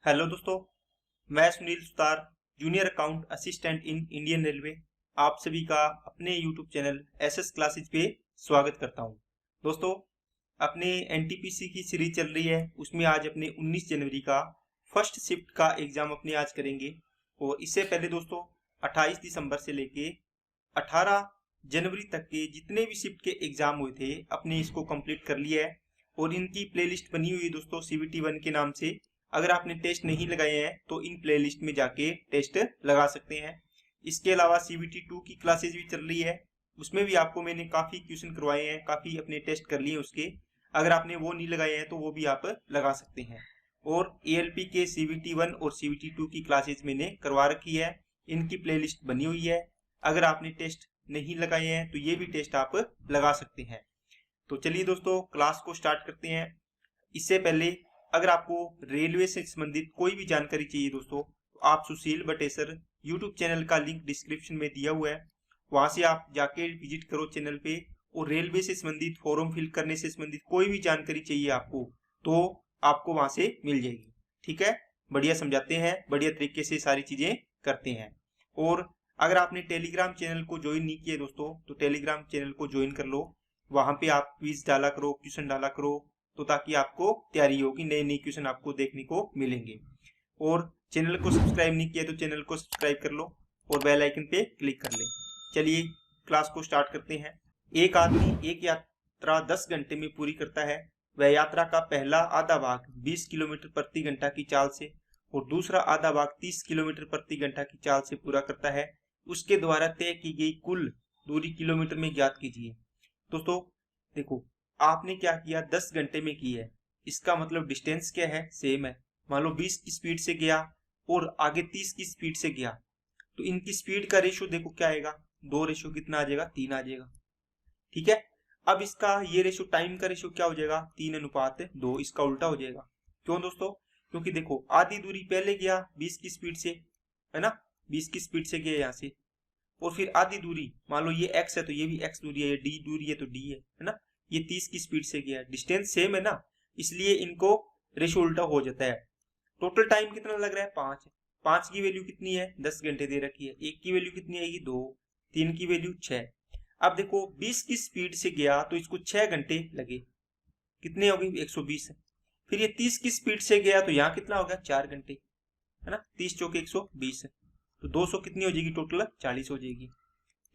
Hello दोस्तों, मैं Sunil Sutar, junior account assistant in Indian railway, आप सभी का अपने यूट्यूब चैनल एसएस क्लासेज पे स्वागत करता हूं। दोस्तों, अपने एनटीपीसी की सीरीज चल रही है, उसमें आज अपने 19 जनवरी का फर्स्ट शिफ्ट का एग्जाम अपने आज करेंगे। और इससे पहले दोस्तों 28 दिसंबर से लेके 18 जनवरी तक के जितने भी शिफ्ट के एग्जाम हुए थे अपने इसको कंप्लीट कर लिया है। और इनकी प्लेलिस्ट बनी हुई है दोस्तों सीवीटी 1 के नाम से। अगर आपने टेस्ट नहीं लगाए हैं तो इन प्लेलिस्ट में जाके टेस्ट लगा सकते हैं। इसके अलावा सीवीटी 2 की क्लासेज भी चल रही है, उसमें भी आपको मैंने काफ़ी क्वेश्चन करवाए हैं, काफ़ी अपने टेस्ट कर लिए उसके। अगर आपने वो नहीं लगाए हैं तो वो भी आप लगा सकते हैं। और एएलपी के सीवीटी 1 और सीवीटी 2 की क्लासेज मैंने करवा रखी है, इनकी प्लेलिस्ट बनी हुई है। अगर आपने टेस्ट नहीं लगाए हैं तो ये भी टेस्ट आप लगा सकते हैं। तो चलिए दोस्तों क्लास को स्टार्ट करते हैं। इससे पहले अगर आपको रेलवे से संबंधित कोई भी जानकारी चाहिए दोस्तों, तो आप सुशील बटेसर यूट्यूब चैनल का लिंक डिस्क्रिप्शन में दिया हुआ है, वहां से आप जाके विजिट करो चैनल पे। और रेलवे से संबंधित फॉर्म फिल करने से संबंधित कोई भी जानकारी चाहिए आपको तो आपको वहां से मिल जाएगी। ठीक है, बढ़िया समझाते हैं, बढ़िया तरीके से सारी चीजें करते हैं। और अगर आपने टेलीग्राम चैनल को ज्वाइन नहीं किया दोस्तों तो टेलीग्राम चैनल को ज्वाइन कर लो। वहां पे आप क्विज डाला करो, क्वेश्चन डाला करो, तो ताकि आपको तैयारी होगी, नए नए क्वेश्चन आपको देखने को मिलेंगे। और चैनल को सब्सक्राइब नहीं किया तो चैनल को सब्सक्राइब कर लो और बेल आइकन पे क्लिक कर ले। चलिए क्लास को स्टार्ट करते हैं। एक आदमी एक यात्रा 10 घंटे में पूरी करता है। वह यात्रा का पहला आधा भाग 20 किलोमीटर प्रति घंटा की चाल से और दूसरा आधा भाग 30 किलोमीटर प्रति घंटा की चाल से पूरा करता है। उसके द्वारा तय की गई कुल दूरी किलोमीटर में ज्ञात कीजिए। दोस्तों देखो, आपने क्या किया, 10 घंटे में की है, इसका मतलब डिस्टेंस क्या है, सेम है। मान लो 20 की स्पीड से गया और आगे 30 की स्पीड से गया, तो इनकी स्पीड का रेशियो देखो क्या आएगा, 2 रेशियो कितना आ जाएगा, 3 आ जाएगा। ठीक है, अब इसका ये रेशियो टाइम का रेशियो क्या हो जाएगा, 3:2, इसका उल्टा हो जाएगा। क्यों दोस्तों, क्योंकि देखो आधी दूरी पहले गया 20 की स्पीड से, है ना, 20 की स्पीड से गया यहाँ से, और फिर आधी दूरी मान लो ये x है तो ये भी x दूरी है, डी दूरी है तो d है ना, ये 30 की स्पीड से गया, डिस्टेंस सेम है ना, इसलिए इनको रेशियो उल्टा हो जाता है। टोटल टाइम कितना लग रहा है, 5। 5 की वैल्यू कितनी है, 10 घंटे दे रखी है। 1 की वैल्यू कितनी आएगी, 2। 3 की वैल्यू 6। अब देखो 20 की स्पीड से गया तो इसको 6 घंटे लगे, कितने हो गए, 120। फिर ये 30 की स्पीड से गया तो यहाँ कितना हो गया, 4 घंटे, है ना, 30 चौके 120, तो 200 कितनी हो जाएगी, टोटल 40 हो जाएगी।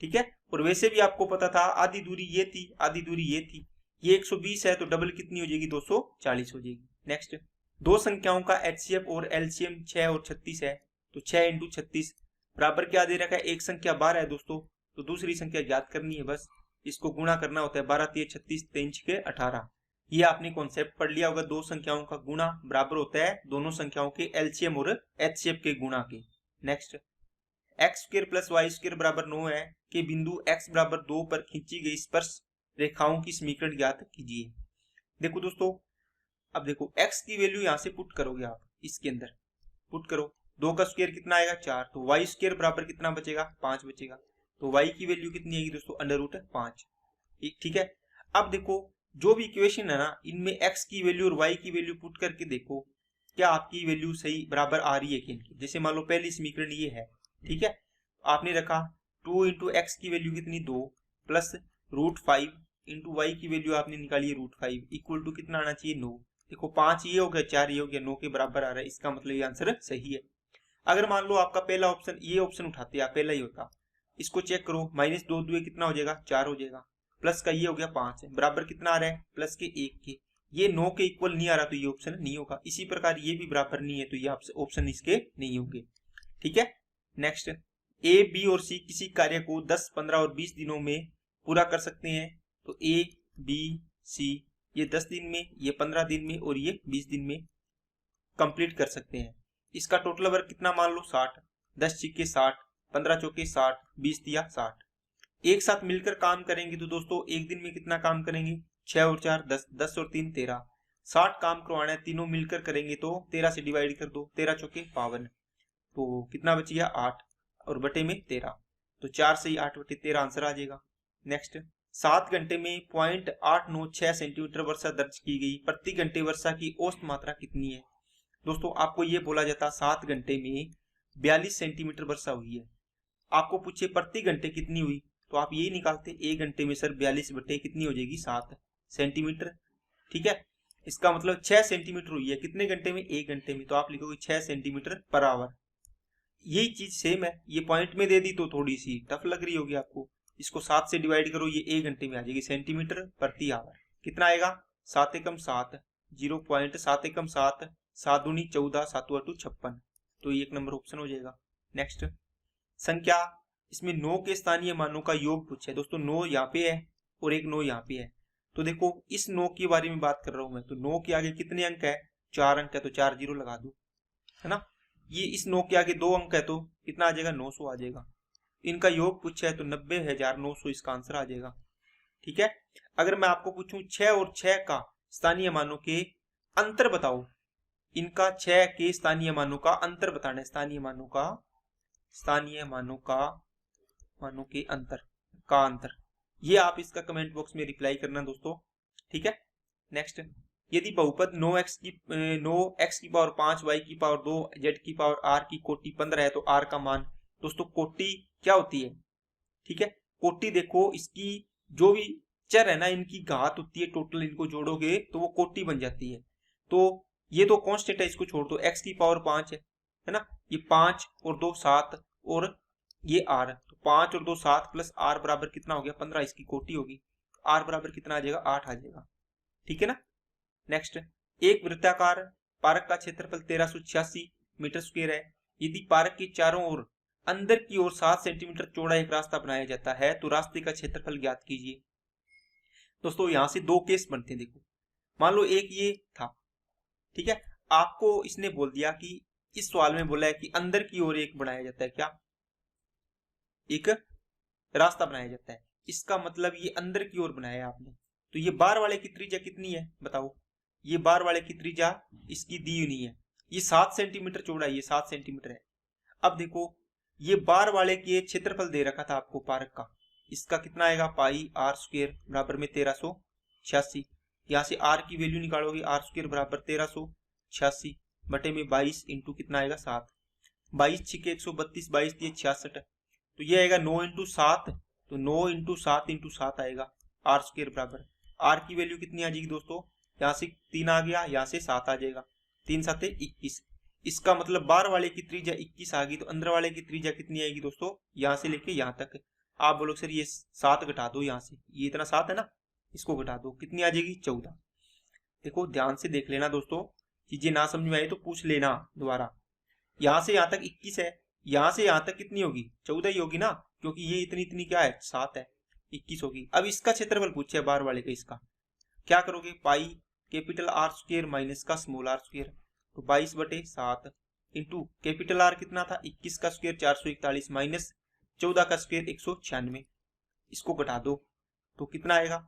ठीक है, और वैसे भी आपको पता था आधी दूरी ये थी, आधी दूरी ये थी, ये 120 है तो डबल कितनी हो जाएगी, 240 हो जाएगी। नेक्स्ट, दो संख्याओं का एचसीएफ और एलसीएम 6 और 36 है, तो 6 × 36 बराबर क्या दे रखा है, एक संख्या 12 है दोस्तों, तो दूसरी संख्या ज्ञात करनी है, बस इसको गुणा करना होता है, 12 × 36 3 × 18। ये आपने कॉन्सेप्ट पढ़ लिया होगा, दो संख्याओं का गुणा बराबर होता है दोनों संख्याओं के एलसीएम और एचसीएफ के गुणा के। नेक्स्ट, x² + y² बराबर 9 है कि बिंदु x बराबर 2 पर खींची गई स्पर्श रेखाओं की समीकरण ज्ञात कीजिए। देखो दोस्तों, अब देखो x की वैल्यू यहां से पुट करोगे आप, इसके अंदर पुट करो, 2 का स्क्वायर कितना आएगा, 4, तो y² बराबर कितना बचेगा, 5 बचेगा। तो y की वैल्यू कितनी आएगी दोस्तों, √5। ठीक है, अब देखो जो भी इक्वेशन है ना, इनमें x की वैल्यू और y की वैल्यू पुट करके देखो क्या आपकी वैल्यू सही बराबर आ रही है कि नहीं। जैसे मान लो पहली समीकरण ये है, ठीक है, आपने रखा 2 × x की वैल्यू कितनी, 2 प्लस √5 × y की वैल्यू आपने निकाली है √5 इक्वल टू कितना आना चाहिए, 9। देखो 5 ये हो गया, 4 ये हो गया, 9 के बराबर आ रहा है, इसका मतलब ये आंसर सही है। अगर मान लो आपका पहला ऑप्शन, ये ऑप्शन उठाते आप, पहला ही होता, इसको चेक करो, -2 2 कितना हो जाएगा, 4 हो जाएगा, प्लस का ये हो गया 5 है, बराबर कितना आ रहा है, प्लस के 1 के, ये 9 के इक्वल नहीं आ रहा तो ये ऑप्शन नहीं होगा। इसी प्रकार ये भी बराबर नहीं है तो ये ऑप्शन इसके नहीं होंगे। ठीक है, नेक्स्ट, ए, बी और सी किसी कार्य को 10, 15 और 20 दिनों में पूरा कर सकते हैं। तो ए, बी, सी ये 10 दिन में, ये 15 दिन में और ये 20 दिन में कंप्लीट कर सकते हैं। इसका टोटल वर्क कितना मान लो, 60, 10 × 60, 15 चौके 60, 20 दिया 60। एक साथ मिलकर काम करेंगे तो दोस्तों एक दिन में कितना काम करेंगे, 6 और 4 10, 10 और 3 13, 60 काम करवाना है, तीनों मिलकर करेंगे तो 13 से डिवाइड कर दो, 13 चौके 52, तो कितना बच गया, 8 और बटे में 13, तो 4 से ही 8/13 आंसर आ जाएगा। नेक्स्ट, 7 घंटे में 0.896 सेंटीमीटर वर्षा दर्ज की गई, प्रति घंटे वर्षा की औसत मात्रा कितनी है। दोस्तों आपको ये बोला जाता 7 घंटे में 42 सेंटीमीटर वर्षा हुई है। आपको पूछे प्रति घंटे कितनी हुई, तो आप यही निकालते 1 घंटे में सर 42 बटे कितनी हो जाएगी 7 सेंटीमीटर। ठीक है, इसका मतलब 6 सेंटीमीटर हुई है कितने घंटे में, 1 घंटे में, तो आप लिखोगे 6 सेंटीमीटर पर आवर। यही चीज सेम है, ये पॉइंट में दे दी तो थोड़ी सी टफ लग रही होगी आपको। इसको 7 से डिवाइड करो, ये 1 घंटे में आ जाएगी सेंटीमीटर प्रति आवर। कितना आएगा 7 एकम 7, 0.7 एकम 7, 7 दूनी 14, 7 अटू 56, तो ये 1 नंबर ऑप्शन हो जाएगा। नेक्स्ट संख्या, इसमें 9 के स्थानीय मानों का योग पूछा है। दोस्तों 9 यहाँ पे है और एक 9 यहाँ पे है, तो देखो इस 9 के बारे में बात कर रहा हूं मैं, तो 9 के आगे कितने अंक है, 4 अंक है, तो 4 जीरो लगा दो, है ना। ये इस 9 के आगे 2 अंक है तो कितना आ जाएगा 900 आ जाएगा। इनका योग पूछा है तो 90,900 इसका आंसर आ जाएगा। ठीक है, अगर मैं आपको पूछूं 6 और 6 का स्थानीय मानों के अंतर बताओ, इनका 6 के स्थानीय मानों का अंतर बताना है, स्थानीय मानों के अंतर, ये आप इसका कमेंट बॉक्स में रिप्लाई करना दोस्तों। ठीक है, नेक्स्ट, यदि बहुपद 9x की पावर 5, y की पावर 2, z की पावर r की कोटि 15 है तो r का मान, दोस्तों कोटि क्या होती है, ठीक है, कोटि देखो इसकी जो भी चर है ना इनकी घात होती है, टोटल इनको जोड़ोगे तो वो कोटि बन जाती है। तो ये तो कांस्टेंट है, इसको छोड़ दो, x की पावर 5 है ना, ये 5 और 2 7 और ये r, तो 5 और 2 7 प्लस r बराबर कितना हो गया 15, इसकी कोटि होगी, r बराबर कितना आ जाएगा 8 आ जाएगा। ठीक है ना। नेक्स्ट, एक वृत्ताकार पार्क का क्षेत्रफल 1386 मीटर स्क्वायर है। यदि पार्क के चारों ओर अंदर की ओर 7 सेंटीमीटर चौड़ा एक रास्ता बनाया जाता है तो रास्ते का क्षेत्रफल ज्ञात कीजिए। दोस्तों यहां से 2 केस बनते हैं, देखो मान लो एक ये था, ठीक है, आपको इसने बोल दिया कि इस सवाल में बोला है कि अंदर की ओर एक बनाया जाता है, क्या एक रास्ता बनाया जाता है, इसका मतलब ये अंदर की ओर बनाया है आपने। तो ये बार वाले की त्रिज्या कितनी है बताओ, ये बार वाले की त्रिज्या इसकी दी हुई नहीं है, ये 7 सेंटीमीटर चौड़ा है, ये 7 सेंटीमीटर है। अब देखो ये बार वाले के क्षेत्रफल दे रखा था आपको पार्क का, इसका कितना आएगा पाई आर स्क्वायर बराबर में 1386, यहाँ से आर की वैल्यू निकालोगे, आर स्क्वायर बराबर 1386 बटे में 22 इंटू कितना आएगा 7, 22 छिके 132, 22 दिए 66, तो ये आएगा 9 इंटू 7, तो 9 इंटू 7 इंटू 7 आएगा आर स्क्वायर बराबर, आर की वैल्यू कितनी आ जाएगी दोस्तों, यहाँ से 3 आ गया, यहाँ से 7 आ जाएगा, 3 7 21, इसका मतलब बार वाले की त्रिज्या 21 आ गई, तो अंदर वाले की त्रिज्या कितनी आएगी दोस्तों, यहाँ से लेके यहाँ तक। आप बोलो सर ये 7 घटा दो यहाँ से, ये इतना 7 है ना, इसको घटा दो, कितनी आ जाएगी 14। देखो ध्यान से देख लेना दोस्तों, चीजें ना समझ में आए तो पूछ लेना दोबारा। यहाँ से यहाँ तक 21 है, यहाँ से यहाँ तक कितनी होगी 14 ही होगी ना, क्योंकि ये इतनी इतनी क्या है 7 है, 21 होगी। अब इसका क्षेत्रफल पूछे बार वाले का, इसका क्या करोगे, pi capital R square minus का स्मॉल आर स्क्वायर, तो 22 बटे 7 इंटू कैपिटल आर कितना था 21 का स्क्वायर 441 माइनस 14 का स्क्वायर 196, इसको घटा दो तो कितना आएगा,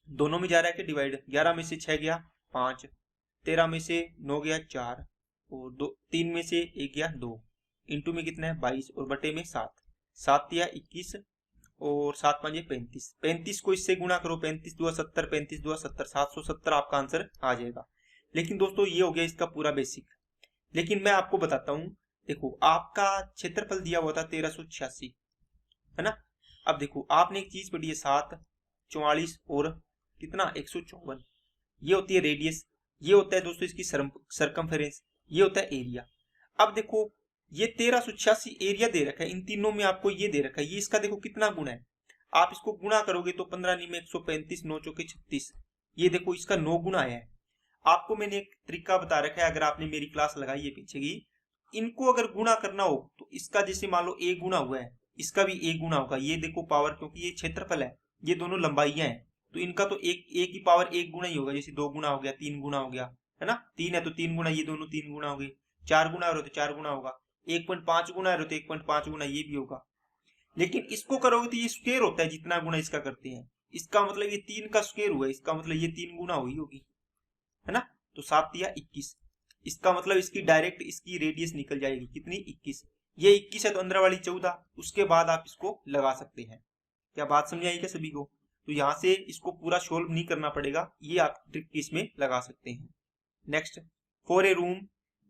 दोनों में जा रहा है कि डिवाइड, 11 में से 6 गया 5, 13 में से 9 गया 4 और 3 में से 1 गया 2, इंटू में कितना है 22 और बटे में 7, 7 दिया 21 और 7 5 35, 35 को इससे गुणा करो, 35 2 70, 35 2 70, 770 आपका आंसर आ जाएगा। लेकिन दोस्तों ये हो गया इसका पूरा बेसिक, लेकिन मैं आपको बताता हूं, देखो आपका क्षेत्रफल दिया हुआ था 1386 है ना। अब देखो आपने एक चीज पढ़ी है 7 44 और कितना 154, ये होती है रेडियस, ये होता है दोस्तों इसकी सरकमफेरेंस, ये होता है एरिया। अब देखो ये 1386 एरिया दे रखा है, इन तीनों में आपको ये दे रखा है, ये इसका देखो कितना गुना है, आप इसको गुणा करोगे तो 15 नी में 135, 9 चौके 36, ये देखो इसका 9 गुना आया है। आपको मैंने एक तरीका बता रखा है, अगर आपने मेरी क्लास लगाई है पीछे की, इनको अगर गुणा करना हो तो इसका जैसे मान लो a गुना हुआ है, इसका भी a गुना होगा, ये देखो पावर, क्योंकि ये क्षेत्रफल है, ये दोनों लंबाइयां हैं, तो इनका तो एक a की पावर 1 गुना ही होगा, जैसे 2 गुना हो गया, 3 गुना हो गया, है ना, 3 है तो 3 गुना, ये दोनों 3 गुना हो गए, 4 गुना हो तो 4 गुना होगा, 1.5 गुना है तो 1.5 गुना ये भी होगा। लेकिन इसको करोगे तो ये स्क्वायर होता है, जितना गुना इसका करते हैं, इसका मतलब ये 3 का स्क्वायर हुआ है, इसका मतलब ये 3 गुना हुई होगी, है ना, तो 7 दिया 21, इसका मतलब इसकी डायरेक्ट इसकी रेडियस निकल जाएगी कितनी 21, ये 21 है तो अंदर वाली 14, उसके बाद आप इसको लगा सकते हैं। क्या बात समझ आई क्या सभी को? तो यहाँ से इसको पूरा सोल्व नहीं करना पड़ेगा, ये आप ट्रिक इसमें लगा सकते हैं। Next, for a room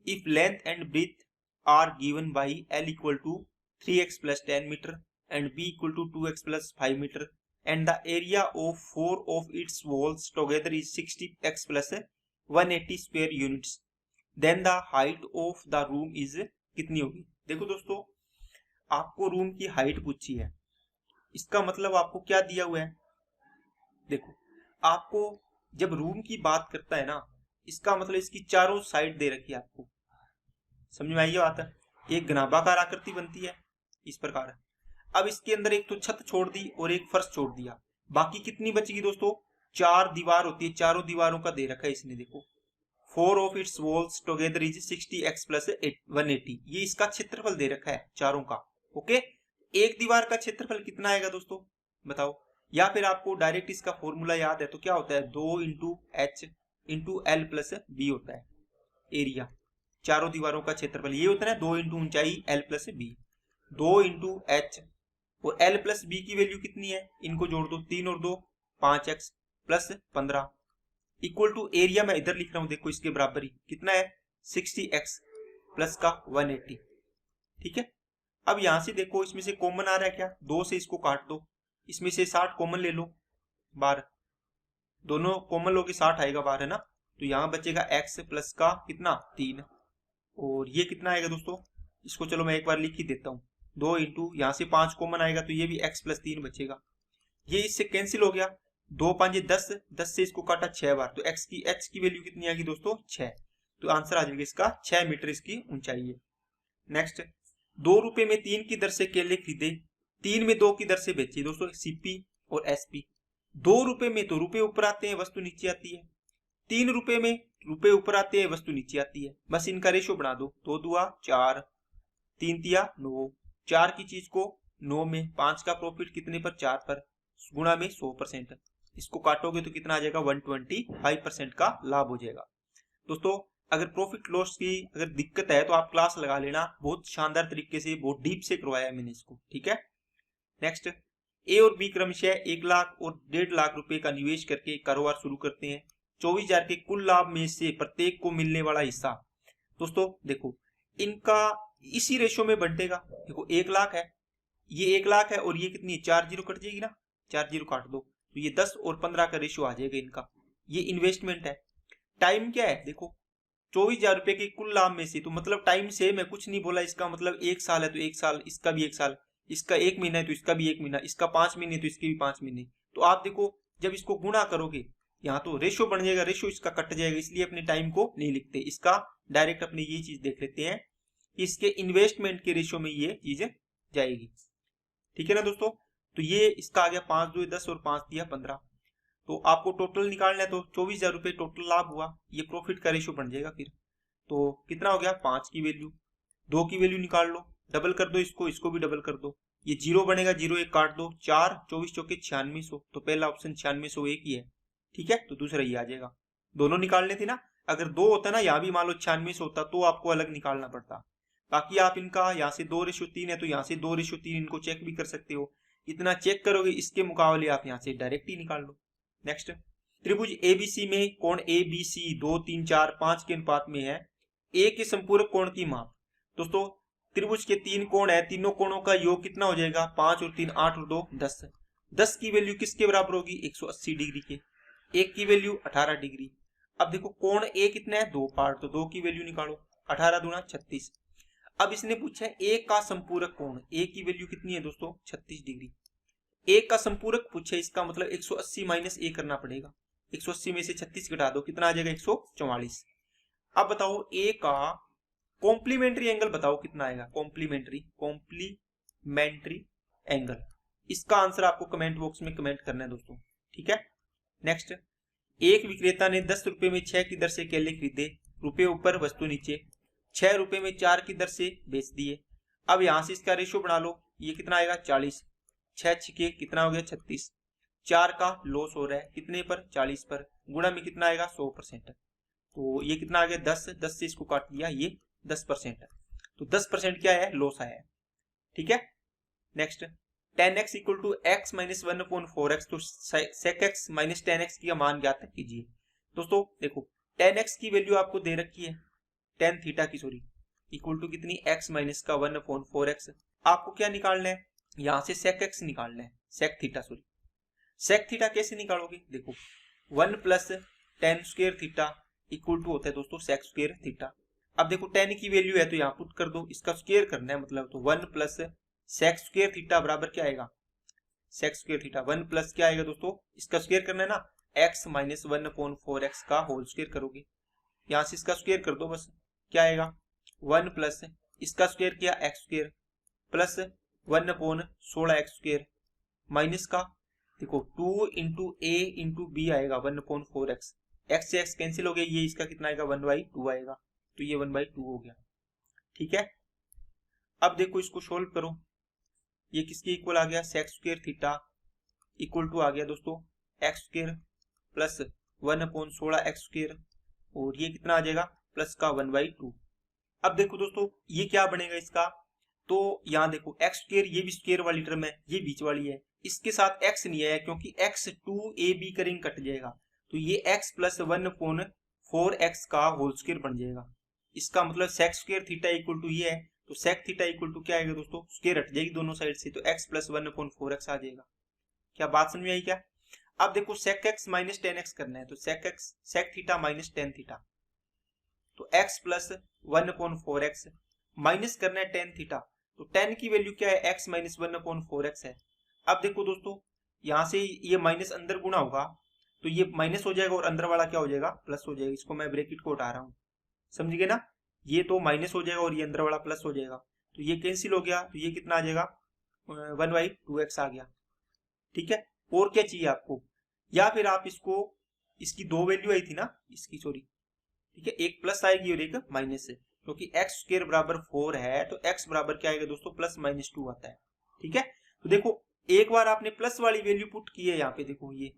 if length and breadth are given by L equal to 3x plus 10 metre and B equal to 2x plus 5 metre and the area of 4 of its walls together is 60x plus 180 square units, then the height of the room is कितनी होगी। देखो दोस्तों, आपको room की height पूछी है, इसका मतलब आपको क्या दिया हुआ है। देखो, आपको जब रूम की बात करता है ना, इसका मतलब इसकी चारों साइड दे रखी है आपको, समझ में आई बात है। एक घनाभाकार आकृति बनती है इस प्रकार। अब इसके अंदर एक तो छत छोड़ दी और एक फर्श छोड़ दिया, बाकी कितनी बचेगी दोस्तों, 4 दीवार होती है, चारों दीवारों का दे रखा है इसने। देखो 4 of its walls together is 60x plus 180, ये इसका क्षेत्रफल दे रखा है चारों का। ओके, एक दीवार का क्षेत्रफल कितना आएगा दोस्तों बताओ, या फिर आपको डायरेक्ट इसका फॉर्मूला याद है तो क्या होता है, 2 into H into L plus B होता है एरिया। चारों दीवारों का क्षेत्रफल ये होता है ना, 2 इंटू ऊंचाई L plus B, 2 into H और एल प्लस बी की वैल्यू कितनी है, इनको जोड़ दो, 3 और 2 5x plus 15 equal to area मैं इधर लिख रहा हूं, देखो इसके बराबर ही कितना है 60x प्लस का 180। ठीक है, अब यहां से देखो इसमें से कॉमन आ रहा है क्या, 2 से इसको काट दो, इसमें से 60 कॉमन ले लो बाहर, दोनों कॉमन लोगे 60 आएगा बाहर है ना, तो यहां बचेगा x प्लस का कितना 3 और ये कितना आएगा दोस्तों, इसको चलो मैं एक बार लिख ही देता हूं, 2 इंटू यहाँ से 5 कॉमन आएगा तो ये भी x प्लस 3 बचेगा, ये इससे कैंसिल हो गया, 2 5 10, 10 से इसको काटा 6 बार तो h की वैल्यू कितनी आएगी दोस्तों 6, तो आंसर आ जाएगा इसका 6 मीटर इसकी ऊंचाई है। नेक्स्ट, 2 रुपए में 3 की दर से केले खरीदे, 3 में 2 की दर से बेचे दोस्तों, CP और SP। 2 रुपए में तो रुपए ऊपर आते हैं वस्तु नीचे आती है, 3 रुपए में रुपए ऊपर आते हैं वस्तु नीचे आती है, बस इनका रेशो बना दो, 2 दूआ 4, 3 तिया 9, 4 की चीज को 9 में, 5 का प्रॉफिट कितने पर 4 पर, गुणा में 100%, इसको काटोगे तो कितना आ जाएगा 125% का लाभ हो जाएगा। दोस्तों अगर प्रॉफिट लॉस की अगर दिक्कत है तो आप क्लास लगा लेना, बहुत शानदार तरीके से बहुत डीप से करवाया है मैंने इसको। ठीक है, नेक्स्ट, ए और बी क्रमशः 1 लाख और 1.5 लाख रुपए का निवेश करके कारोबार शुरू करते हैं, 24,000 के कुल लाभ में से प्रत्येक को मिलने वाला हिस्सा। दोस्तों देखो इनका इसी रेशो में बंटेगा, देखो 1 लाख है, ये 1 लाख है और ये कितनी है 4 जीरो कट जाएगी ना, 4 जीरो काट दो तो ये 10 और 15 का रेशियो आ जाएगा इनका, ये इन्वेस्टमेंट है। टाइम क्या है, देखो 24,000 रुपए के कुल लाभ में से, तो मतलब टाइम से मैं कुछ नहीं बोला, इसका मतलब 1 साल है तो 1 साल, इसका भी 1 साल, इसका 1 महीना है तो इसका भी 1 महीना, इसका 5 महीने तो इसके भी 5 महीने। तो आप देखो जब इसको गुणा करोगे यहाँ तो रेशियो बन जाएगा, रेशियो इसका कट जाएगा, इसलिए अपने टाइम को नहीं लिखते, इसका डायरेक्ट अपने ये चीज देख लेते हैं, इसके इन्वेस्टमेंट के रेशियो में ये चीज जाएगी। ठीक है ना दोस्तों, तो ये इसका आ गया 5 2 10 और 5 दिया 15, तो आपको टोटल निकालना है तो 24,000 रुपए टोटल लाभ हुआ, ये प्रॉफिट का रेशियो बन जाएगा। फिर तो कितना हो गया 5 की वैल्यू, 2 की वैल्यू निकाल लो, डबल कर दो इसको भी डबल कर दो, ये 0 बनेगा, 0 1 काट दो, 4 24 चौके 9600, तो पहला ऑप्शन 9600 एक ही है। ठीक है, तो दूसरा ये आ जाएगा, दोनों निकालने थे ना, अगर 2 होता ना यहाँ भी मान लो 9600 होता तो आपको अलग निकालना पड़ता, बाकी आप इनका यहाँ से 2:3 है तो यहाँ से 2:3 इनको चेक भी कर सकते हो, इतना चेक करोगे इसके मुकाबले आप यहाँ से डायरेक्ट ही निकाल लो। नेक्स्ट, त्रिभुज ABC में कोण ABC 2 3 4 5 के अनुपात में है, ए के संपूरक कोण की माप। दोस्तों त्रिभुज के 3 कोण है, तीनों कोणों का योग कितना हो जाएगा 5 और 3 8 और 2 10, 10 की वैल्यू किसके बराबर होगी 180 डिग्री के, एक की वैल्यू 18 डिग्री। अब देखो कोण ए कितना है 2 पार्ट, तो 2 की वैल्यू निकालो, 18 दूना 36। अब इसने पूछा है ए का संपूरक कोण, ए की वैल्यू कितनी है दोस्तों 36 डिग्री, ए का संपूरक पूछे, इसका मतलब 180 माइनस ए करना पड़ेगा, 180 में से 36 घटा दो कितना आ जाएगा 144। अब बताओ ए का कॉम्प्लीमेंट्री एंगल बताओ कितना आएगा, कॉम्प्लीमेंट्री एंगल, इसका आंसर आपको कमेंट बॉक्स में कमेंट करना है दोस्तों। ठीक है, नेक्स्ट, एक विक्रेता ने 10 रुपए में 6 की दर से केले खरीदे, रुपए ऊपर वस्तु नीचे, 6 रुपए में 4 की दर से बेच दिए। अब यहां से इसका रेशियो बना लो, ये कितना आएगा 40, 6 छिके कितना हो गया 36, 4 का लॉस हो रहा है कितने पर 40 पर, गुणा में कितना आएगा 100%, तो ये कितना आ गया 10, 10 से इसको काट दिया, ये 10% है, तो 10% क्या है लॉस आया है। ठीक है, next, 10x equal to x minus 1/4x, तो sec x माइनस 10x की मान ज्ञात कीजिए। दोस्तों देखो टेन एक्स की वैल्यू आपको दे रखी है, टेन थीटा की सॉरी, इक्वल टू कितनी, एक्स माइनस का 1/4x। आपको क्या निकालना है, यहां से सेक एक्स निकालना है, sec theta sorry. Sec theta कैसे निकालोगे, देखो 1 plus tan square theta equal to होता है दोस्तों सेक स्क्वायर थीटा। अब देखो टेन की वैल्यू है तो यहाँ पुट कर दो, इसका स्क्वायर करना है मतलब, तो 1 प्लस सेक स्क्वायर थीटा बराबर क्या आएगा, सेक स्क्वायर थीटा 1 प्लस क्या आएगा दोस्तों, इसका स्क्वायर करना है ना, x माइनस 1/4x का होल स्क्वायर करोगे, यहां से इसका स्क्वायर कर दो बस, क्या आएगा 1 प्लस इसका स्क्वायर किया x square plus 1/16x² minus का देखो 2 इंटू ए इंटू बी आएगा 1/4x, एक्स से एक्स कैंसिल हो गया, ये इसका कितना आएगा 1/2 आएगा, तो ये 1/2 हो गया। ठीक है, अब देखो इसको सोल्व करो, ये किसके इक्वल आ गया, sec square theta equal to आ गया दोस्तों एक्स स्क्वायर प्लस 1/16x², और ये कितना आ जाएगा प्लस का 1/2। अब देखो दोस्तों ये क्या बनेगा इसका, तो यहाँ देखो एक्स स्क्वायर, ये भी स्क्वायर वाली टर्म है, ये बीच वाली है, इसके साथ एक्स नहीं आया क्योंकि एक्स 2ab करेंगे कट जाएगा, तो ये x प्लस 1/4x का होल स्क्वायर बन जाएगा। इसका मतलब sec square theta equal to ये है, तो सेक थीटा इक्वल टू क्या आएगा दोस्तों, स्क्वायर हट जाएगी दोनों साइड से, तो x प्लस 1/4x आ जाएगा। क्या बात समझ में आई क्या। अब देखो sec X minus tan X करना है, तो sec X sec theta minus tan theta, तो x प्लस 1/4x माइनस करना है टेन थीटा, तो टेन की वैल्यू क्या है, x माइनस 1/4x है। अब देखो दोस्तों यहां से ये माइनस अंदर गुणा होगा, तो ये माइनस हो जाएगा और अंदर वाला क्या हो जाएगा, प्लस हो जाएगा, इसको मैं ब्रैकेट को हटा रहा हूं, समझ गए ना, ये तो माइनस हो जाएगा और ये अंदर वाला प्लस हो जाएगा, तो ये कैंसिल हो गया, तो ये कितना आ जाएगा 1/2x आ गया। ठीक है, और क्या चाहिए आपको, या फिर आप इसको, इसकी दो वैल्यू आई थी ना इसकी सॉरी, ठीक है, एक प्लस आएगी और एक माइनस है, क्योंकि एक्स स्क्वायर बराबर 4 है, तो एक्स बराबर क्या आएगा दोस्तों प्लस माइनस 2 आता है। ठीक है, तो देखो एक बार आपने प्लस वाली वैल्यू पुट की है यहाँ पे, देखो ये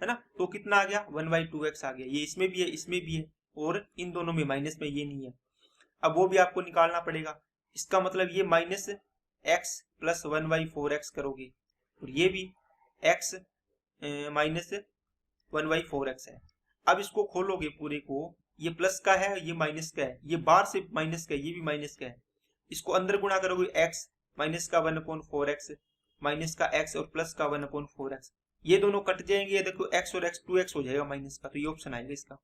है ना, तो कितना आ गया 1/2x आ गया, ये इसमें भी है इसमें भी है, और इन दोनों में माइनस में ये नहीं है, अब वो भी आपको निकालना पड़ेगा। इसका मतलब ये माइनस एक्स प्लस 1/4x करोगे, और ये भी x माइनस 1/4x है। अब इसको खोलोगे पूरे को, ये प्लस का है ये माइनस का है, ये बाहर से माइनस का है ये भी माइनस का है, इसको अंदर गुणा करोगे x माइनस का 1/4x माइनस का x और प्लस का 1/4x, ये दोनों कट जाएंगे, ये देखो x और x 2x हो जाएगा माइनस का, तो ये ऑप्शन आएगा इसका।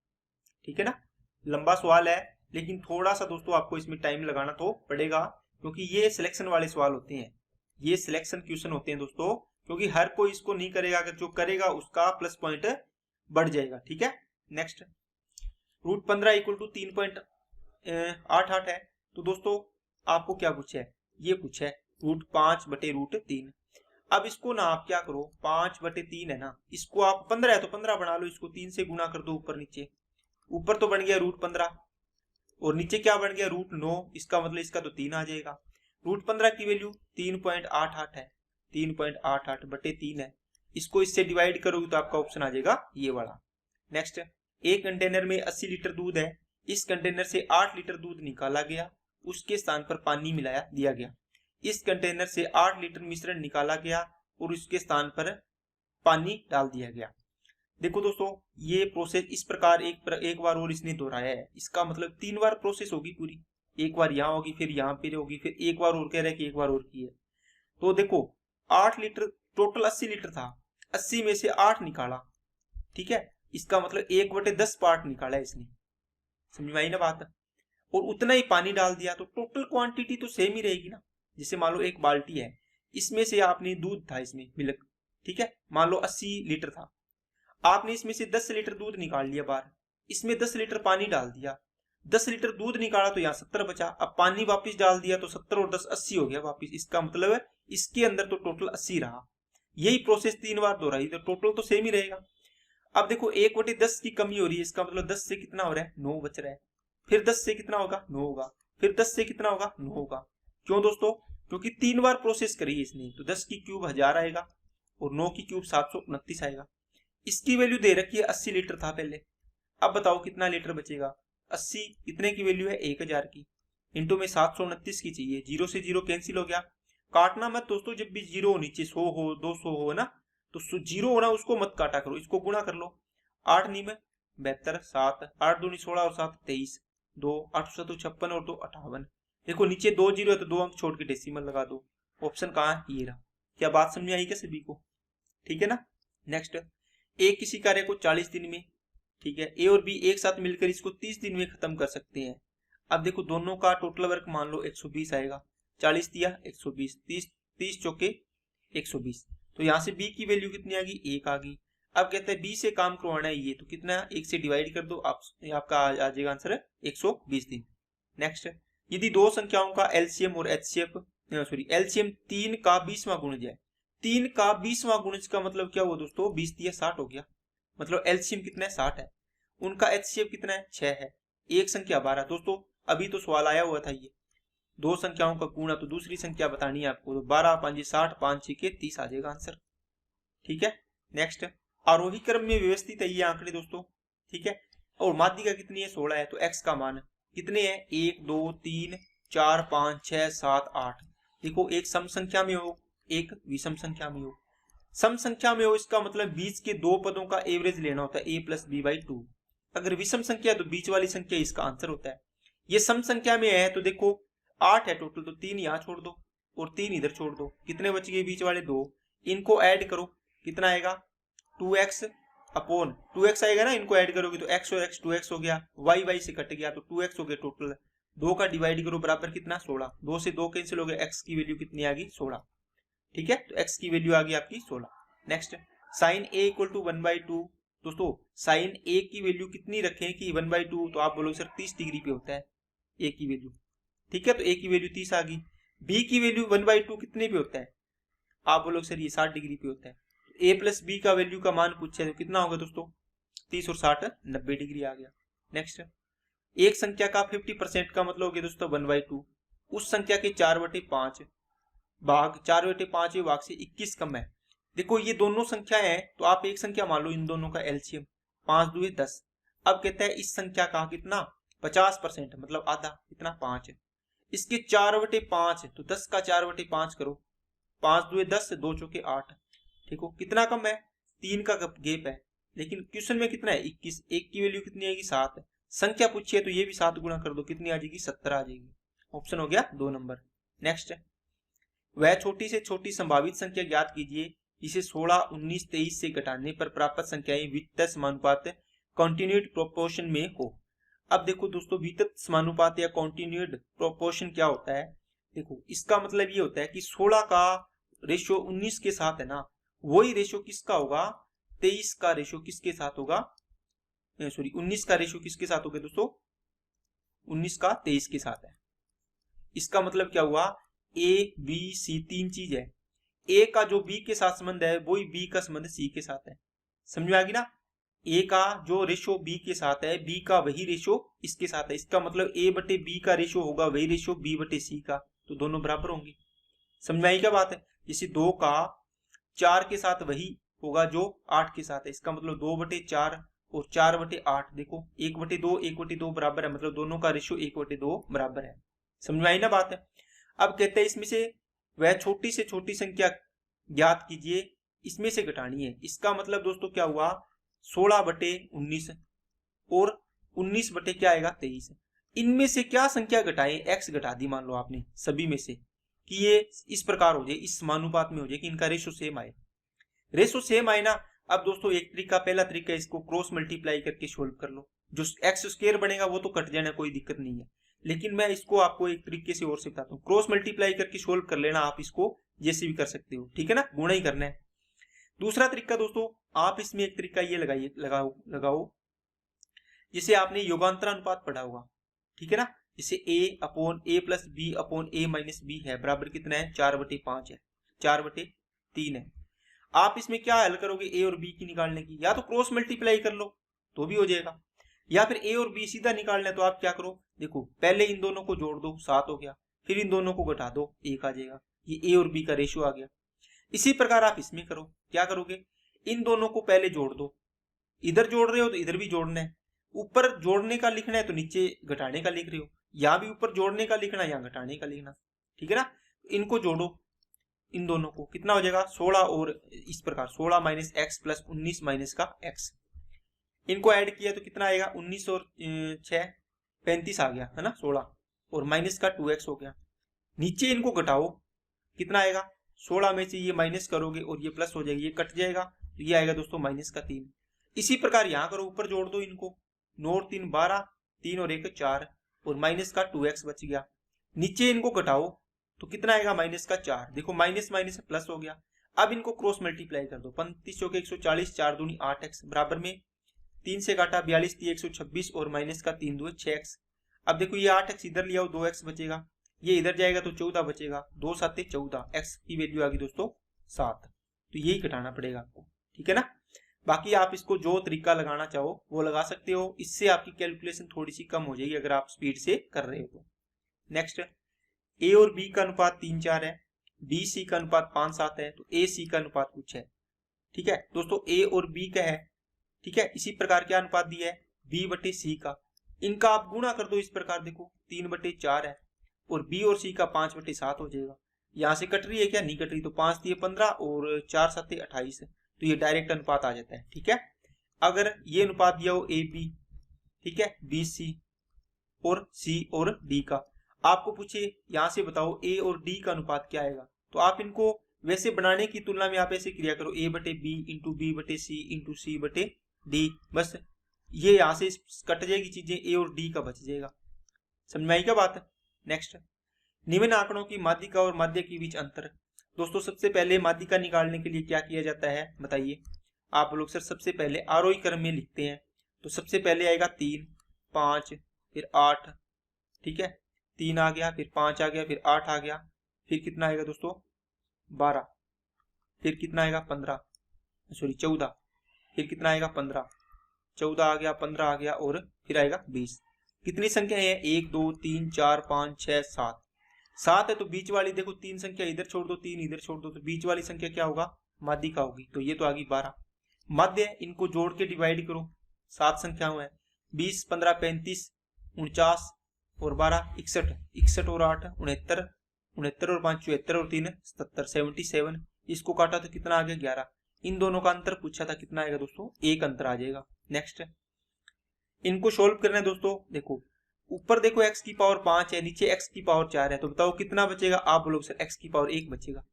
ठीक है ना, लंबा सवाल है लेकिन थोड़ा सा दोस्तों आपको इसमें टाइम लगाना तो पड़ेगा, क्योंकि ये सिलेक्शन वाले सवाल होते हैं, ये सिलेक्शन क्वेश्चन होते हैं दोस्तों, क्योंकि हर कोई इसको नहीं करेगा, अगर जो करेगा उसका प्लस पॉइंट बढ़ जाएगा। ठीक है, नेक्स्ट √15 इक्वल टू 3.88 है, तो दोस्तों आपको क्या पूछा है, ये पूछा है √5/√3। अब इसको ना आप क्या करो, 5/3 है ना, इसको आप 15 है तो 15 बना लो, इसको 3 से गुना कर दो ऊपर नीचे, ऊपर तो बन गया √15 और नीचे क्या बन गया √9, इसका मतलब इसका तो 3 आ जाएगा। √15 की वैल्यू 3.88 है, 3.88/3 है, इसको इससे डिवाइड करोगे तो आपका ऑप्शन आ जाएगा ये वाला। नेक्स्ट, एक कंटेनर में 80 लीटर दूध है, इस कंटेनर से 8 लीटर दूध निकाला गया, उसके स्थान पर पानी मिलाया दिया गया, इस कंटेनर से 8 लीटर मिश्रण निकाला गया और उसके स्थान पर पानी डाल दिया गया। देखो दोस्तों ये प्रोसेस इस प्रकार एक बार और इसने दोहराया है, इसका मतलब 3 बार प्रोसेस होगी पूरी, एक बार यहाँ होगी फिर यहाँ पे होगी, फिर एक बार और कह रहा है कि एक बार और की है। तो देखो 8 लीटर, टोटल 80 लीटर था, 80 में से 8 निकाला, ठीक है, इसका मतलब 1/10 पार्ट निकाला है इसने, समझ में आई ना बात, और उतना ही पानी डाल दिया, तो टोटल क्वांटिटी तो सेम ही रहेगी ना। जैसे मान लो एक बाल्टी है, इसमें से आपने दूध था इसमें मिल्क, ठीक है, मान लो 80 लीटर था, आपने इसमें से 10 लीटर दूध निकाल लिया बाहर, इसमें 10 लीटर पानी डाल दिया, 10 लीटर दूध निकाला तो यहाँ 70 बचा, अब पानी वापस डाल दिया तो 70 और 10 80 हो गया वापस, इसका मतलब है इसके अंदर तो टोटल 80 रहा। यही प्रोसेस 3 बार दोहराई तो टोटल तो सेम ही रहेगा। अब देखो 1/10 की कमी हो रही है, इसका मतलब 10 से कितना हो रहा है 9 बच रहा है, फिर 10 से कितना होगा 9 होगा, फिर 10 से कितना होगा 9 होगा। क्यों दोस्तों, क्योंकि 3 बार प्रोसेस करी है इसने, तो 10 की क्यूब 1000 आएगा और 9 की क्यूब 729 आएगा। इसकी वैल्यू दे रखी है 80 लीटर था पहले, अब बताओ कितना लीटर बचेगा, 80 कितने की वैल्यू है 1000 की, इंटू में 729 की चाहिए, 0 से 0 कैंसिल हो गया, काटना मत दोस्तों, जब भी 0 हो नीचे 100 हो 200 हो ना, तो 0 होना उसको मत काटा करो, इसको गुणा कर लो, 8 नहीं में 72, 7, 8 दूनी 16 और 7 23, 2, 8 7 56 और 2 58। देखो नीचे 2 जीरो है तो 2 अंक छोड़ के डेसिमल लगा दो। ऑप्शन कहाँ है? ये रहा। क्या बात समझ में आई क्या सभी को? ठीक है ना। नेक्स्ट, ए किसी कार्य को 40 दिन में, ठीक है, ए और बी एक साथ मिलकर इसको 30 दिन में खत्म कर सकते हैं। अब देखो दोनों का टोटल वर्क मान लो 120 आएगा, 40 दिया 120, 30 चौके 120, तो यहाँ से बी की वैल्यू कितनी आ गई? 1 आ गई। अब कहते हैं बी से काम करवाना है ये, तो कितना 1 से डिवाइड कर दो, आपका आ जाएगा आंसर 120 दिन। नेक्स्ट, यदि दो संख्याओं का एलसीएम और एचसीएफ एलसीएम 3 का 20वां गुणज है, 3 का 20वां गुणज का मतलब क्या हुआ दोस्तों? 20 दिया 60 हो गया, मतलब एलसीएम कितना है? 60 है। उनका एचसीएफ कितना है? 6 है। एक संख्या 12। दोस्तों अभी तो सवाल आया हुआ था, ये दो संख्याओं का गुणा, तो दूसरी संख्या बतानी है आपको, तो 12 5 60, 5 6 30 आ जाएगा आंसर। ठीक है। नेक्स्ट, आरोही क्रम में व्यवस्थित है ये आंकड़े दोस्तों, ठीक है, और माध्यिका कितनी है? 16 है, तो एक्स का मान कितने हैं? 1 2 3 4 5 6 7 8। देखो एक सम संख्या में हो, एक विषम संख्या में हो। सम संख्या में हो इसका मतलब बीच के दो पदों का एवरेज लेना होता है, a प्लस बी बाई 2। अगर विषम संख्या तो बीच वाली संख्या इसका आंसर होता है। ये सम संख्या में है तो देखो 8 है टोटल, तो 3 यहाँ छोड़ दो और 3 इधर छोड़ दो, कितने बच गए? बीच वाले 2। इनको ऐड करो, कितना आएगा? 2x अपॉन 2x आएगा ना, इनको ऐड करोगे तो x और x 2x हो गया, y से कट गया तो 2x हो गया टोटल। 2 का डिवाइड करो बराबर कितना? 16। 2 से 2 कैंसिल हो गया, x की वैल्यू कितनी आ गई? 16। ठीक है, तो x की वैल्यू आ गई आपकी 16। Next, sine a equal to 1/2। दोस्तों साइन a की वैल्यू कितनी रखें कि 1/2? तो आप बोलोगे सर 30 डिग्री पे होता है a की वैल्यू। ठीक है, तो a की वैल्यू 30 आ गई। b की वैल्यू 1/2 कितने पे होता है? आप बोलोगे सर ये 60 डिग्री पे होता है। a प्लस बी का वैल्यू का मान पूछे तो कितना होगा दोस्तों? 30 और 60 90 डिग्री आ गया। नेक्स्ट, एक संख्या का 50% का मतलब हो गया दोस्तों 1/2। उस संख्या के 4/5 भाग 4/5 भाग से 21 कम है। देखो ये दोनों संख्या है तो आप एक संख्या मान लो, इन दोनों का एलसीएम 5 दूए 10। अब कहता है इस संख्या का कितना? 50%, मतलब आधा, कितना? 5 है। इसके 4/5 तो 10 का 4/5 करो, 5 दूए 10, 2 चौके 8। ठीक हो, कितना कम है? 3 का गेप है। लेकिन क्वेश्चन में कितना है? 21। एक की वैल्यू कितनी आएगी? 7 है। संख्या पूछी है तो ये भी 7 गुणा कर दो, कितनी आ जाएगी? 17 आ जाएगी। ऑप्शन हो गया 2 नंबर। नेक्स्ट, वह छोटी से छोटी संभावित संख्या ज्ञात कीजिए जिसे 16 19 23 से घटाने पर प्राप्त संख्याएं वितत समानुपात कॉन्टिन्यूड प्रोपोर्शन में हो। अब देखो दोस्तों वितत समानुपात या कॉन्टिन्यूड प्रोपोर्शन क्या होता है? देखो इसका मतलब ये होता है कि 16 का रेशियो 19 के साथ है ना, वही रेशियो किसका होगा? 23 का रेशियो किसके साथ होगा? सॉरी 19 का रेशियो किसके साथ होगा दोस्तों? 19 का 23 के साथ है। इसका मतलब क्या हुआ? ए बी सी 3 चीज है, ए का जो बी के साथ संबंध है वही बी का संबंध सी के साथ है। समझ में आ गई ना? ए का जो रेशियो बी के साथ है, बी का वही रेशियो इसके साथ है। इसका मतलब ए बटे बी का रेशियो होगा वही रेशियो बी बटे सी का, तो दोनों बराबर होंगे। समझ में आई क्या बात है? जैसे 2 का 4 के साथ वही होगा जो 8 के साथ है, इसका मतलब 2/4 और 4/8। देखो 1/2 1/2 बराबर है, मतलब दोनों का रेशियो 1/2 बराबर है। समझ में आई ना बात है? अब कहते हैं इसमें से वह छोटी से छोटी संख्या ज्ञात कीजिए, इसमें से घटानी है। इसका मतलब दोस्तों क्या हुआ? 16/19 और 19 बटे क्या आएगा? 23। इनमें से क्या संख्या घटाएं? एक्स घटा दी मान लो आपने सभी में से, कि ये इस प्रकार हो जाए, इस समानुपात में हो जाए कि इनका रेशो सेम आए। रेशो सेम आए ना। अब दोस्तों एक तरीका, पहला तरीका, इसको क्रॉस मल्टीप्लाई करके सोल्व कर लो। जो एक्स स्क्वायर बनेगा वो तो कट जाना, कोई दिक्कत नहीं है, लेकिन मैं इसको आपको एक तरीके से और सिखाता हूँ। क्रॉस मल्टीप्लाई करके सोल्व कर लेना, आप इसको जैसे भी कर सकते हो, ठीक है ना, गुणा ही करना है। दूसरा तरीका दोस्तों, आप इसमें एक तरीका ये लगाओ जिसे आपने योगांतर अनुपात पढ़ा होगा, ठीक है ना। जैसे a upon a plus B upon a minus B है बराबर कितना है? 4/5 है, 4/3 है। आप इसमें क्या हल करोगे? a और b की निकालने की, या तो क्रॉस मल्टीप्लाई कर लो तो भी हो जाएगा, या फिर a और b सीधा निकालना है तो आप क्या करो? देखो पहले इन दोनों को जोड़ दो, 7 हो गया, फिर इन दोनों को घटा दो, 1 आ जाएगा। ये a और b का रेशियो आ गया। इसी प्रकार आप इसमें करो, क्या करोगे? इन दोनों को पहले जोड़ दो, इधर जोड़ रहे हो तो इधर भी जोड़ना है, ऊपर जोड़ने का लिखना है तो नीचे घटाने का लिख रहे हो, यहां भी ऊपर जोड़ने का लिखना है, यहां घटाने का लिखना, ठीक है ना। इनको जोड़ो, इन दोनों को, कितना हो जाएगा? 16 और इस प्रकार 16 माइनस एक्स प्लस 19 माइनस का एक्स। इनको ऐड किया तो कितना आएगा 19 और 6 35 आ गया है ना 16, और माइनस का 2x हो गया। नीचे इनको घटाओ कितना आएगा 16 में से ये माइनस करोगे और ये प्लस हो जाएगी, ये कट जाएगा तो ये आएगा दोस्तों माइनस का 3। इसी प्रकार यहाँ करो ऊपर जोड़ दो इनको, 9 और 3 12, 3 और 1 4 और माइनस का 2x बच गया। नीचे इनको घटाओ तो कितना आएगा माइनस का 4, देखो माइनस माइनस प्लस हो गया। अब इनको क्रॉस मल्टीप्लाई कर दो, 35 चौके 140, 4 दूनी 8x बराबर में 3 से काटा 42 3 126 और माइनस का 3 2 6x। अब देखो ये 8x इधर लिया 2x बचेगा, ये इधर जाएगा तो 14 बचेगा, 2 7 14, x की वैल्यू आ गई दोस्तों 7। तो यही घटाना पड़ेगा आपको, ठीक है ना। बाकी आप इसको जो तरीका लगाना चाहो वो लगा सकते हो, इससे आपकी कैलकुलेशन थोड़ी सी कम हो जाएगी अगर आप स्पीड से कर रहे हो तो। नेक्स्ट, ए और बी का अनुपात 3 4 है, बी सी का अनुपात 5 7 है, तो ए सी का अनुपात कुछ है, ठीक है दोस्तों। ए और बी का है, ठीक है। इसी प्रकार क्या अनुपात दिया है बी बटे सी का, इनका आप गुणा कर दो इस प्रकार, देखो 3 बटे 4 है और बी और सी का 5 बटे 7 हो जाएगा। यहाँ से कट रही है क्या, नहीं कट रही, तो 5 दिए 15 और 4 7 28 है, तो ये डायरेक्ट अनुपात आ जाता है, ठीक है। अगर ये अनुपात दिया हो ए बी, ठीक है, बी सी और सी और डी का, आपको पूछे यहाँ से बताओ ए और डी का अनुपात क्या आएगा, तो आप इनको वैसे बनाने की तुलना में आप ऐसे क्रिया करो, ए बटे बी इंटू बी बटे सी इंटू सी बटे डी, बस ये यहाँ से कट जाएगी चीजें, ए और डी का बच जाएगा। समझ में आई क्या बात है। नेक्स्ट, निम्न आंकड़ों की माध्यिका और माध्य के बीच अंतर। दोस्तों सबसे पहले माध्यिका निकालने के लिए क्या किया जाता है बताइए आप लोग। सर सबसे पहले आरोही क्रम में लिखते हैं, तो सबसे पहले आएगा 3 5 फिर 8, ठीक है, 3 आ गया फिर 5 आ गया फिर 8 आ गया, फिर कितना आएगा दोस्तों 12, फिर कितना आएगा 15 सॉरी 14, फिर कितना आएगा 15, 14 आ गया 15 आ गया और फिर आएगा 20। कितनी संख्या है 1 2 3 4 5 6 7, 7 है तो बीच वाली देखो 3 संख्या इधर छोड़ दो 3 इधर छोड़ दो, तो बीच वाली संख्या क्या होगा माध्यिका होगी, तो ये तो आ गई 12। मध्य इनको जोड़ के डिवाइड करो, 7 संख्याओं है 20 15 35 49 और 12 61, 61 और 8 69, 69 और 5 74 और 3 77 77, इसको काटा तो कितना आ गया 11। इन दोनों का अंतर पूछा था कितना आएगा दोस्तों, एक अंतर आ जाएगा। नेक्स्ट, इनको सोल्व करना है दोस्तों, देखो ऊपर देखो x की पावर 5 है, नीचे x की पावर 4 है, तो बताओ कितना बचेगा, आप बोलोगे सर x की पावर 1 बचेगा,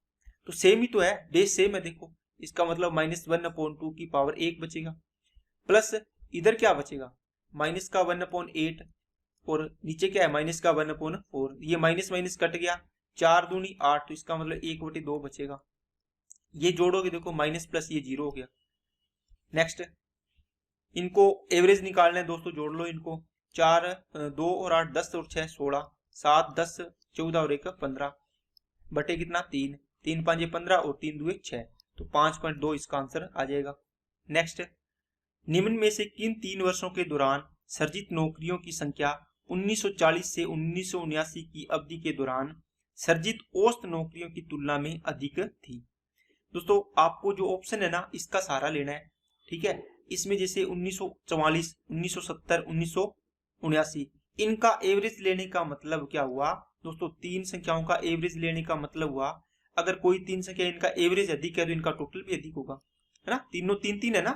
तो सेम ही तो है, बेस सेम है, देखो इसका मतलब -1/2 की पावर 1 बचेगा, प्लस इधर क्या बचेगा माइनस का 1/8 और नीचे क्या है माइनस का 1/4, ये माइनस माइनस कट गया, 4 दूनी 8, तो इसका मतलब 1/2 बचेगा। ये जोड़ोगे देखो माइनस प्लस ये 0 हो गया। नेक्स्ट, इनको एवरेज निकालना है दोस्तों, जोड़ लो इनको, 4 2 और 8 10 और 6 16, 7 10 14 और 1 15 बटे कितना 3, 3 5 15 और 3 2 6, तो 5.2 इसका आंसर आ जाएगा। नेक्स्ट, निम्न में से किन 3 वर्षों के दौरान सर्जित नौकरियों की संख्या 1940 से 1979 की अवधि के दौरान सर्जित औसत नौकरियों की तुलना में अधिक थी। दोस्तों आपको जो ऑप्शन है ना इसका सहारा लेना है, ठीक है। इसमें जैसे 1944 1970 1979 इनका एवरेज लेने का मतलब क्या हुआ दोस्तों, 3 संख्याओं का एवरेज लेने का मतलब हुआ अगर कोई 3 संख्या इनका एवरेज अधिक है तो इनका टोटल भी अधिक होगा, है ना। तीनों 3 3 है ना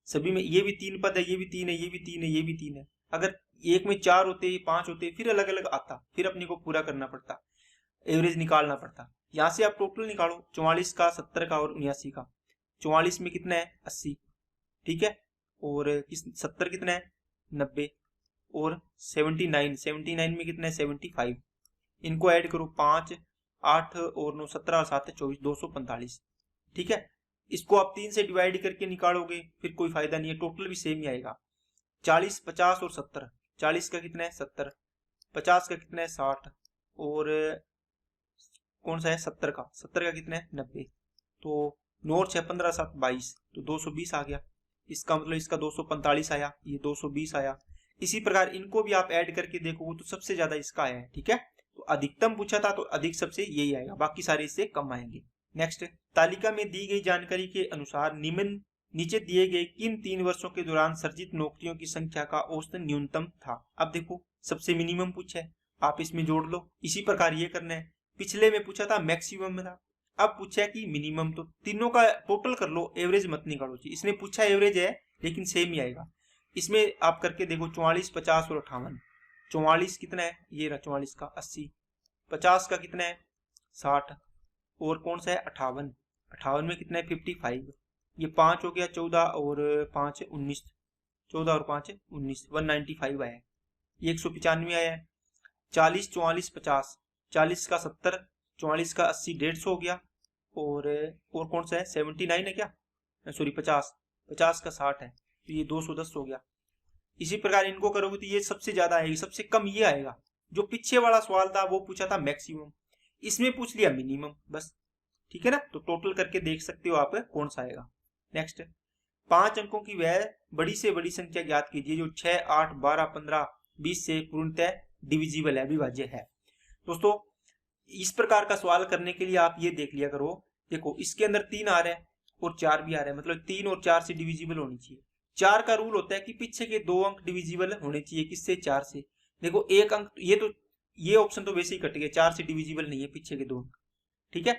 सभी में, ये भी 3 पद है, ये भी 3 है, ये भी 3 है, ये भी 3 है। अगर एक में 4 होते 5 होते फिर अलग अलग आता, फिर अपने को पूरा करना पड़ता, एवरेज निकालना पड़ता। यहाँ से आप टोटल निकालो 44 का 70 का और 79 का, 44 में कितना है 80, ठीक है, और 70 कितना है 90 और 79 में कितना है 75, इनको ऐड करो 5 8 और 9 17 और 7 24 245, ठीक है। इसको आप 3 से डिवाइड करके निकालोगे फिर कोई फायदा नहीं है, टोटल भी सेम ही आएगा। 40 50 और 70, 40 का कितना है 70, 50 का कितना है 60 और कौन सा है 70 का कितना है 90, तो 9 6 15 7 22, तो 220 आ गया, इसका मतलब इसका 245 आया, ये 220 आया। इसी प्रकार इनको भी आप ऐड करके देखोगे तो सबसे ज्यादा इसका आया है, ठीक है। तो अधिकतम पूछा था तो अधिक सबसे यही आएगा, बाकी सारे इससे कम आएंगे। नेक्स्ट, तालिका में दी गई जानकारी के अनुसार निम्न नीचे दिए गए किन 3 वर्षों के दौरान सर्जित नौकरियों की संख्या का औसत न्यूनतम था। अब देखो सबसे मिनिमम पूछा है, आप इसमें जोड़ लो, इसी प्रकार ये करना है। पिछले में पूछा था मैक्सिमम में था, अब पूछा है कि मिनिमम, तो तीनों का टोटल कर लो, एवरेज मत निकालो। इसने पूछा एवरेज है लेकिन सेम ही आएगा, इसमें आप करके देखो 44, 50 और 58। 44 कितना है, ये रहा 44 का 80। 50 का कितना है 60। और कौन सा है 58। 58 में कितना है 55। ये 5 हो गया 14 और 5 19। 14 और 5 19, 195 आया है। ये 195 आया है। 40, 44, 50। 40 का 70, 44 का 80, 150 हो गया। और कौन सा है 79 है क्या, सॉरी 50। 50 का 60 है, तो ये 210 हो गया। इसी प्रकार इनको करोगे तो ये सबसे ज्यादा आएगी, सबसे कम ये आएगा। जो पीछे वाला सवाल था वो पूछा था मैक्सिमम, इसमें पूछ लिया मिनिमम बस। ठीक है ना, तो टोटल करके देख सकते हो आप कौन सा आएगा। नेक्स्ट, 5 अंकों की वह बड़ी से बड़ी संख्या ज्ञात कीजिए जो 6, 8, 12, 15, 20 से पूर्णतः डिविजिबल है, विभाज्य है। दोस्तों इस प्रकार का सवाल करने के लिए आप ये देख लिया करो, देखो इसके अंदर 3 आ रहे हैं और 4 भी आ रहे हैं, मतलब 3 और 4 से डिविजिबल होनी चाहिए। 4 का रूल होता है कि पीछे के 2 अंक डिविजिबल होने चाहिए, किससे 4 से। देखो 1 अंक, ये ऑप्शन तो वैसे ही कट गया, 4 से डिविजिबल नहीं है पीछे के 2 अंक। ठीक है,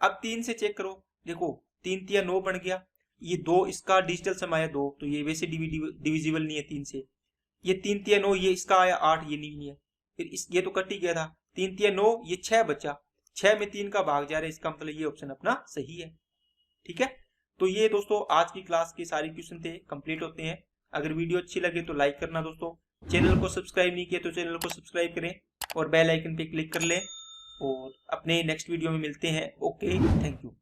अब 3 से चेक करो, देखो 3 तिया 9 बन गया। ये 2 इसका डिजिटल सम आया 2, तो ये वैसे डिविजिबल नहीं है 3 से। ये 3 तिया 9, ये इसका आया 8, ये नहीं है। फिर ये तो कट ही गया था। 3 तिया 9, ये 6 बचा। 6 में 3 का भाग जा रहा है, इसका मतलब ये ऑप्शन अपना सही है। ठीक है, तो ये दोस्तों आज की क्लास के सारे क्वेश्चन थे, कंप्लीट होते हैं। अगर वीडियो अच्छी लगे तो लाइक करना दोस्तों। चैनल को सब्सक्राइब नहीं किया तो चैनल को सब्सक्राइब करें और बेल आइकन पे क्लिक कर लें। और अपने नेक्स्ट वीडियो में मिलते हैं। Okay, thank you.